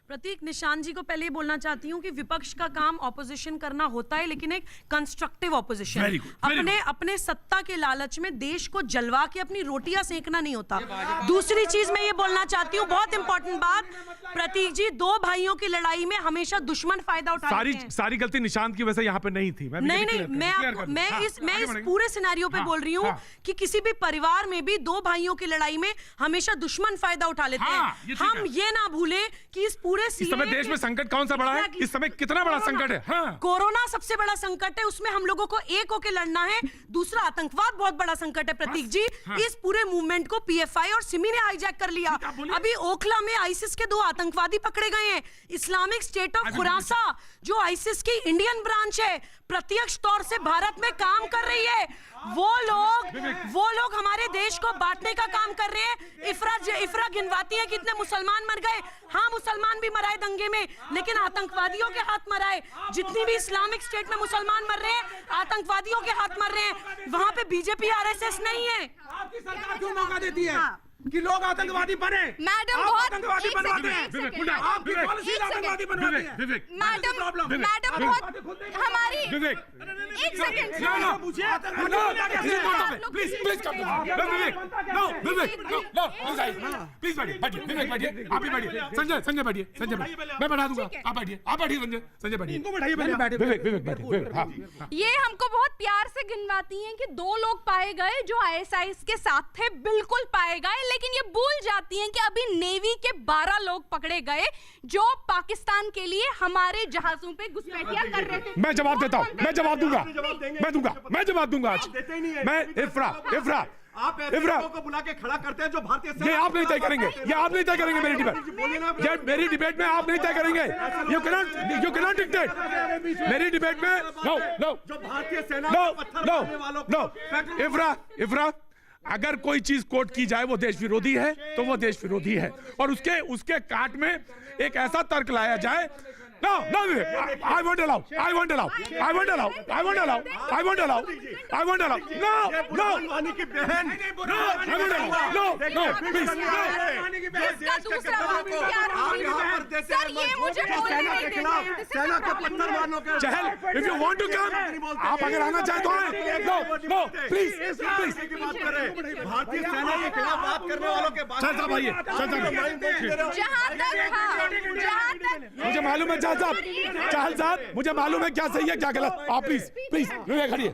प्रतीक, निशान जी को पहले ही बोलना चाहती हूँ कि विपक्ष का काम ऑपोजिशन करना होता है, लेकिन एक कंस्ट्रक्टिव ऑपोजिशन। अपने सत्ता के लालच में देश को जलवा के अपनी रोटियां सेकना नहीं होता। दूसरी चीज मैं ये बोलना चाहती हूँ, बहुत इंपॉर्टेंट बात, प्रतीक जी, दो भाइयों की लड़ाई में हमेशा दुश्मन फायदा उठाते हैं। सारी गलती निशांत की वजह से यहाँ पे नहीं थी। मैं इस पूरे सिनेरियो पे बोल रही हूँ कि किसी भी परिवार में भी दो भाइयों की लड़ाई में हमेशा दुश्मन फायदा उठा लेते हैं। हम ये ना भूलें कि इस इस समय देश में संकट कौन सा बड़ा है? इस समय कितना बड़ा संकट है? कोरोना सबसे बड़ा संकट है, उसमें हम लोगों को एक होके लड़ना है। दूसरा, आतंकवाद बहुत बड़ा संकट है प्रतीक जी। इस पूरे मूवमेंट को पीएफआई और सिमी ने हाईजैक कर लिया। अभी ओखला में आईसिस के 2 आतंकवादी पकड़े गए हैं। इस्लामिक स्टेट ऑफ खुरासा, जो आईसिस की इंडियन ब्रांच है, प्रत्यक्ष तौर से भारत में काम कर रही है। वो लोग हमारे देश को बांटने का काम कर रहे हैं। इफरा गिनवाती है कितने मुसलमान मर गए। हाँ, मुसलमान भी मराए दंगे में, लेकिन आतंकवादियों के हाथ मराए। जितनी भी इस्लामिक स्टेट में मुसलमान मर रहे हैं, आतंकवादियों के हाथ मर रहे हैं। वहां पे बीजेपी आरएसएस नहीं है। आपकी सरकार क्यों मौका देती है कि लोग आतंकवादी बने? मैडम, आतंकवादी बनवाते हैं। आपकी पॉलिसी आतंकवादी बनवाती है। मैडम बहुत हमारी एक सेकंड प्लीज कम प्लीज बैठिए, आप ही बैठिए। संजय बैठिए, मैं बैठा दूंगा। आप बैठिए संजय बैठिए। इनको बैठाइए। विवेक ये हमको बहुत प्यार से गिनवाती हैं कि 2 लोग पाए गए जो आईएसआईएस के साथ थे, बिल्कुल पाए गए, लेकिन ये भूल जाती हैं कि अभी नेवी के 12 लोग पकड़े गए जो पाकिस्तान के लिए हमारे जहाजों पे घुसपैठियां कर रहे थे। मैं जवाब देता हूं, मैं जवाब दूंगा आज। मैं इफ्रा आप को बुला के खड़ा करते हैं जो भारतीय सेना। ये आप नहीं तय करेंगे, मेरी डिबेट। ये मेरी डिबेट में आप नहीं तय करेंगे। यू कैन नॉट डिक्टेट मेरी डिबेट में। नो जो भारतीय सेना नो इफ्रा, अगर कोई चीज कोट की जाए वो देश विरोधी है तो वो देश विरोधी है, और उसके काट में एक ऐसा तर्क लाया जाए। No, I won't allow. वानी की बहन। Please. सर, ये मुझे बोलने नहीं देते हैं। सेना के पत्थर मारने के चहल, if you want to come, आप अगर आना चाहे तो आए। No, please. की बात करें, भारतीय सेना के खिलाफ बात करने वालों के बात। चल साहब आइए, जहां तक मुझे मालूम है चाहल साहब, मुझे मालूम है क्या सही है क्या गलत। आप प्लीज खड़िए।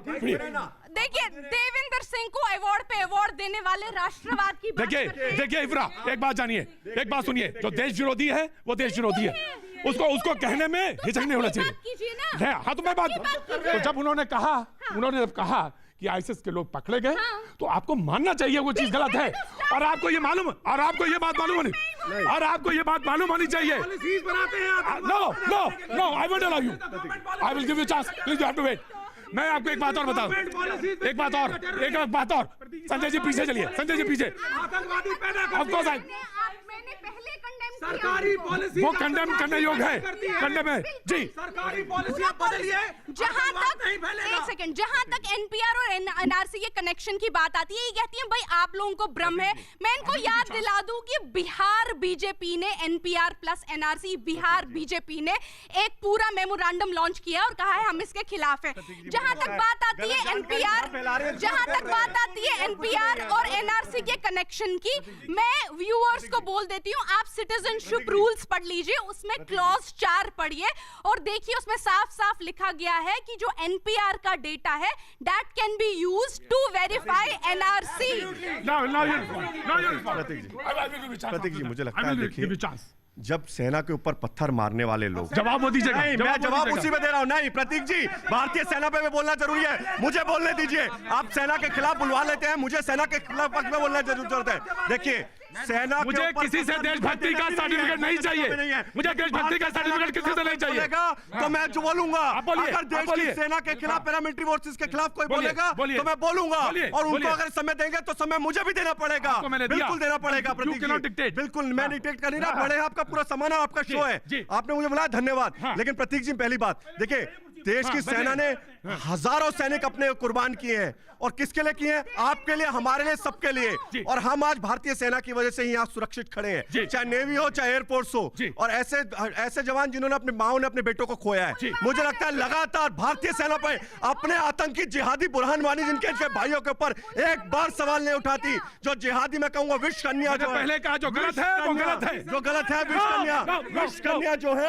देखिए, देवेंद्र सिंह को अवार्ड पे अवार्ड देने वाले राष्ट्रवाद की बात देखिए इफ्रा, एक बात जानिए, एक बात सुनिए, जो देश विरोधी है वो देश विरोधी है। उसको कहने में हिचक नहीं होना चाहिए। हाँ, तो मैं बात, जब उन्होंने कहा कि आईएसआईएस के लोग पकड़े गए, तो आपको मानना चाहिए वो चीज गलत है, और आपको ये बात मालूम होनी चाहिए। No, I won't allow you, I will give you chance, please you have to wait. मैं आपको एक बात और बताऊं, एक बात और। संजय जी पीछे चलिए, आतंकवादी पैदा कर ऑफ कोर्स मैंने पहले कंडेम सरकारी पॉलिसी वो कंडेम करने योग्य है, कंडेम है जी। सरकारी पॉलिसी आप बदलिए। जहां तक एनपीआर और एनआरसी के कनेक्शन की बात आती है, ये कहती है भाई आप लोगों को भ्रम है। मैं इनको याद दिला दूं कि बिहार बीजेपी ने NPR plus NRC, Bihar BJP ने एक पूरा मेमोरेंडम लॉन्च किया और कहा है हम इसके खिलाफ है। जहां तक बात आती है एनपीआर और एनआरसी के कनेक्शन की, मैं व्यूअर्स को बोल देती हूं, आप सिटीजनशिप रूल्स पढ़ लीजिए, उसमें क्लॉज 4 पढ़िए और देखिए उसमें साफ लिखा गया है कि जो एनपीआर का डेटा है that can be used to verify NRC. Prateek ji, मुझे लगता है देखिए, जब सेना के ऊपर पत्थर मारने वाले लोग, जवाब वो दीजिएगा। मैं जवाब उसी में दे रहा हूं। नहीं प्रतीक जी, भारतीय सेना पे बोलना जरूरी है, मुझे बोलने दीजिए। आप सेना के खिलाफ बुलवा लेते हैं, मुझे सेना के खिलाफ पक्ष में बोलना जरूरत है। देखिए, सेना मुझे किसी से देशभक्ति का सर्टिफिकेट नहीं चाहिए, मुझे देशभक्ति का सर्टिफिकेट किसी से नहीं चाहिए। तो मैं जो बोलूंगा, अगर देश की सेना के खिलाफ, पैरामिलिट्री फोर्सेस के खिलाफ कोई बोलेगा तो मैं बोलूंगा, और उनको अगर समय देंगे तो समय मुझे भी देना पड़ेगा, बिल्कुल देना पड़ेगा। बिल्कुल, मैं डिक्टेट कर नहीं रहा, बड़े आपका पूरा सामान है, आपका शो है, आपने मुझे बुलाया, धन्यवाद। लेकिन प्रतीक जी, पहली बात देखिए, देश की सेना ने हजारों सैनिक अपने कुर्बान किए हैं, और किसके लिए किए हैं? आपके लिए, हमारे लिए, सबके लिए। और हम आज भारतीय सेना की वजह से ही यहाँ सुरक्षित खड़े हैं, चाहे नेवी हो चाहे एयरफोर्स हो। और ऐसे जवान जिन्होंने अपने माओ ने अपने बेटों को खोया है, मुझे लगता है लगातार भारतीय सेना पर अपने आतंकी जिहादी बुरहान वानी जिनके भाइयों के ऊपर एक बार सवाल नहीं उठाती, जो जिहादी मैं कहूंगा विश्व कन्या जो पहले कहा जो गलत है वो गलत है, जो गलत है विश्व कन्या जो है।